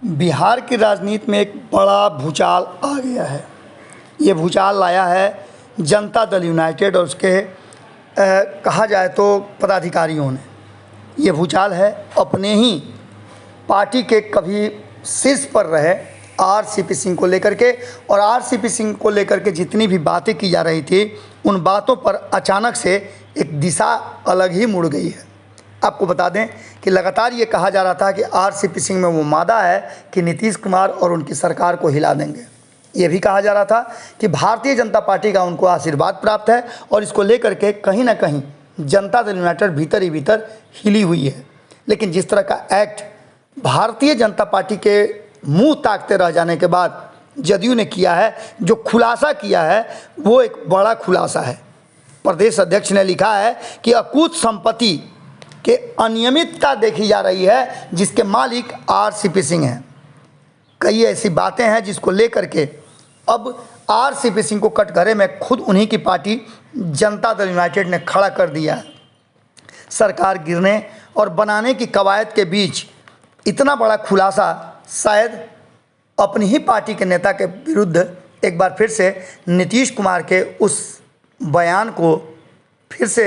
बिहार की राजनीति में एक बड़ा भूचाल आ गया है। ये भूचाल लाया है जनता दल यूनाइटेड और उसके कहा जाए तो पदाधिकारियों ने। ये भूचाल है अपने ही पार्टी के कभी शीर्ष पर रहे आरसीपी सिंह को लेकर के, और आरसीपी सिंह को लेकर के जितनी भी बातें की जा रही थी उन बातों पर अचानक से एक दिशा अलग ही मुड़ गई है। आपको बता दें कि लगातार ये कहा जा रहा था कि आरसीपी सिंह में वो मादा है कि नीतीश कुमार और उनकी सरकार को हिला देंगे। ये भी कहा जा रहा था कि भारतीय जनता पार्टी का उनको आशीर्वाद प्राप्त है और इसको लेकर के कहीं ना कहीं जनता दल यूनाइटेड भीतर ही भीतर हिली हुई है। लेकिन जिस तरह का एक्ट भारतीय जनता पार्टी के मुंह ताकते रह जाने के बाद जदयू ने किया है, जो खुलासा किया है वो एक बड़ा खुलासा है। प्रदेश अध्यक्ष ने लिखा है कि अकूत संपत्ति के अनियमितता देखी जा रही है जिसके मालिक आरसीपी सिंह हैं। कई ऐसी बातें हैं जिसको लेकर के अब आरसीपी सिंह को कटघरे में खुद उन्हीं की पार्टी जनता दल यूनाइटेड ने खड़ा कर दिया है। सरकार गिरने और बनाने की कवायद के बीच इतना बड़ा खुलासा शायद अपनी ही पार्टी के नेता के विरुद्ध एक बार फिर से नीतीश कुमार के उस बयान को फिर से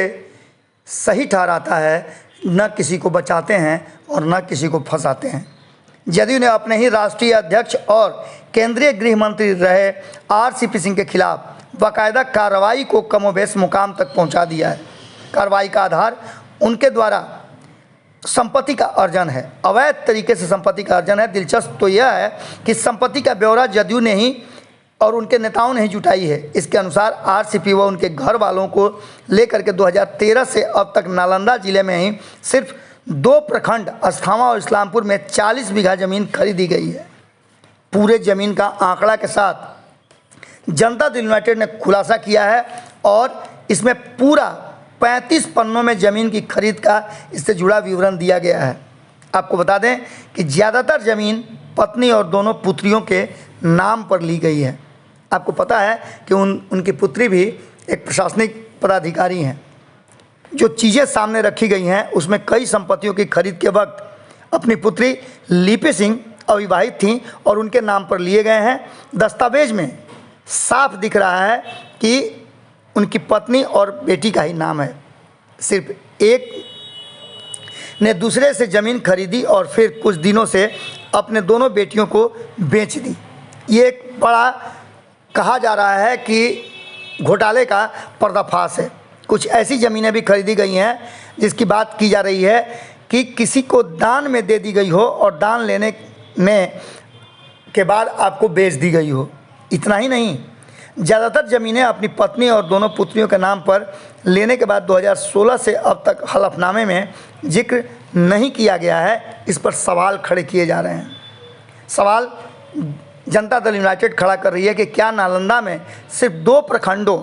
सही ठहराता है। न किसी को बचाते हैं और न किसी को फंसाते हैं। जदयू ने अपने ही राष्ट्रीय अध्यक्ष और केंद्रीय गृह मंत्री रहे आरसीपी सिंह के खिलाफ बाकायदा कार्रवाई को कमोबेश मुकाम तक पहुंचा दिया है। कार्रवाई का आधार उनके द्वारा संपत्ति का अर्जन है, अवैध तरीके से संपत्ति का अर्जन है। दिलचस्प तो यह है कि संपत्ति का ब्यौरा जदयू ने ही और उनके नेताओं ने ही जुटाई है। इसके अनुसार आरसीपी व उनके घर वालों को लेकर के 2013 से अब तक नालंदा जिले में ही सिर्फ 2 प्रखंड अस्थामा और इस्लामपुर में 40 बीघा ज़मीन खरीदी गई है। पूरे ज़मीन का आंकड़ा के साथ जनता दल यूनाइटेड ने खुलासा किया है और इसमें पूरा 35 पन्नों में ज़मीन की खरीद का इससे जुड़ा विवरण दिया गया है। आपको बता दें कि ज़्यादातर ज़मीन पत्नी और दोनों पुत्रियों के नाम पर ली गई है। आपको पता है कि उनकी पुत्री भी एक प्रशासनिक पदाधिकारी हैं। जो चीज़ें सामने रखी गई हैं उसमें कई संपत्तियों की खरीद के वक्त अपनी पुत्री लिपि सिंह अविवाहित थीं और उनके नाम पर लिए गए हैं। दस्तावेज में साफ दिख रहा है कि उनकी पत्नी और बेटी का ही नाम है। सिर्फ एक ने दूसरे से ज़मीन खरीदी और फिर कुछ दिनों से अपने दोनों बेटियों को बेच दी। ये एक बड़ा कहा जा रहा है कि घोटाले का पर्दाफाश है। कुछ ऐसी ज़मीनें भी खरीदी गई हैं जिसकी बात की जा रही है कि किसी को दान में दे दी गई हो और दान लेने में के बाद आपको बेच दी गई हो। इतना ही नहीं, ज़्यादातर ज़मीनें अपनी पत्नी और दोनों पुत्रियों के नाम पर लेने के बाद 2016 से अब तक हलफनामे में जिक्र नहीं किया गया है। इस पर सवाल खड़े किए जा रहे हैं। सवाल जनता दल यूनाइटेड खड़ा कर रही है कि क्या नालंदा में सिर्फ 2 प्रखंडों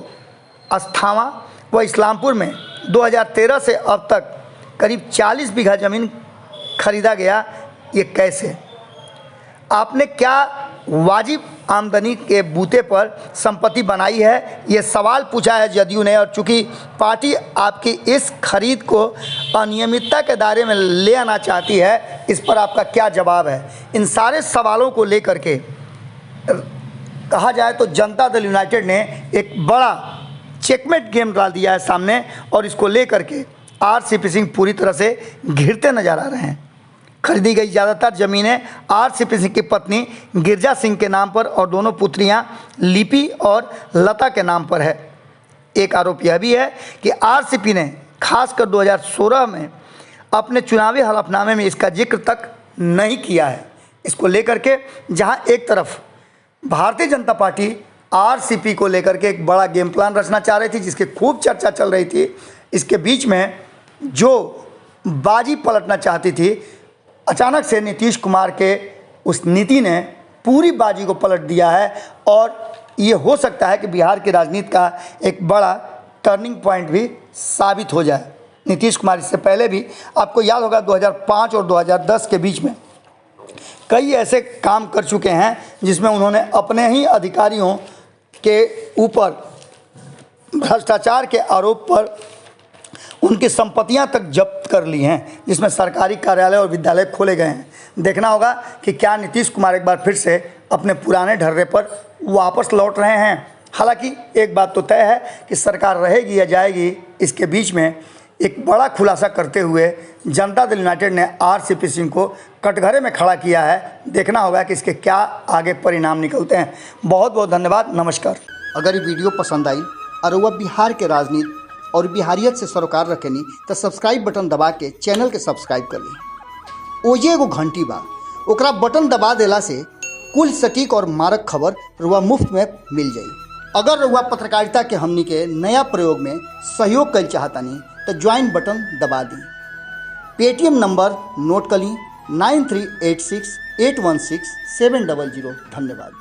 अस्थामा व इस्लामपुर में 2013 से अब तक करीब 40 बीघा ज़मीन खरीदा गया, ये कैसे? आपने क्या वाजिब आमदनी के बूते पर संपत्ति बनाई है? ये सवाल पूछा है जदयू ने। और चूँकि पार्टी आपकी इस खरीद को अनियमितता के दायरे में ले आना चाहती है, इस पर आपका क्या जवाब है? इन सारे सवालों को लेकर के कहा जाए तो जनता दल यूनाइटेड ने एक बड़ा चेकमेट गेम डाल दिया है सामने और इसको लेकर के आरसीपी सिंह पूरी तरह से घिरते नजर आ रहे हैं। खरीदी गई ज़्यादातर ज़मीनें आरसीपी सिंह की पत्नी गिरजा सिंह के नाम पर और दोनों पुत्रियां लिपि और लता के नाम पर है। एक आरोप यह भी है कि आरसीपी ने खासकर 2016 में अपने चुनावी हलफनामे में इसका जिक्र तक नहीं किया है। इसको लेकर के जहां एक तरफ भारतीय जनता पार्टी आरसीपी को लेकर के एक बड़ा गेम प्लान रचना चाह रही थी जिसकी खूब चर्चा चल रही थी, इसके बीच में जो बाजी पलटना चाहती थी, अचानक से नीतीश कुमार के उस नीति ने पूरी बाजी को पलट दिया है। और ये हो सकता है कि बिहार की राजनीति का एक बड़ा टर्निंग पॉइंट भी साबित हो जाए। नीतीश कुमार इससे पहले भी आपको याद होगा 2005 और 2010 के बीच में कई ऐसे काम कर चुके हैं जिसमें उन्होंने अपने ही अधिकारियों के ऊपर भ्रष्टाचार के आरोप पर उनकी संपत्तियां तक जब्त कर ली हैं, जिसमें सरकारी कार्यालय और विद्यालय खोले गए हैं। देखना होगा कि क्या नीतीश कुमार एक बार फिर से अपने पुराने ढर्रे पर वापस लौट रहे हैं। हालांकि एक बात तो तय है कि सरकार रहेगी या जाएगी, इसके बीच में एक बड़ा खुलासा करते हुए जनता दल यूनाइटेड ने आरसीपी सिंह को कटघरे में खड़ा किया है। देखना होगा कि इसके क्या आगे परिणाम निकलते हैं। बहुत बहुत धन्यवाद, नमस्कार। अगर ये वीडियो पसंद आई और वह बिहार के राजनीति और बिहारियत से सरोकार रखेनी तो सब्सक्राइब बटन दबा के चैनल के सब्सक्राइब कर ली। ओजे एगो घंटी बा, ओकरा बटन दबा देला से कुल सटीक और मारक खबर रुआ मुफ्त में मिल जाई। अगर रुआ पत्रकारिता के हमनी के नया प्रयोग में सहयोग कर चाहतानी तो ज्वाइन बटन दबा दी। पेटीएम नंबर नोट कर ली 9386816700। धन्यवाद।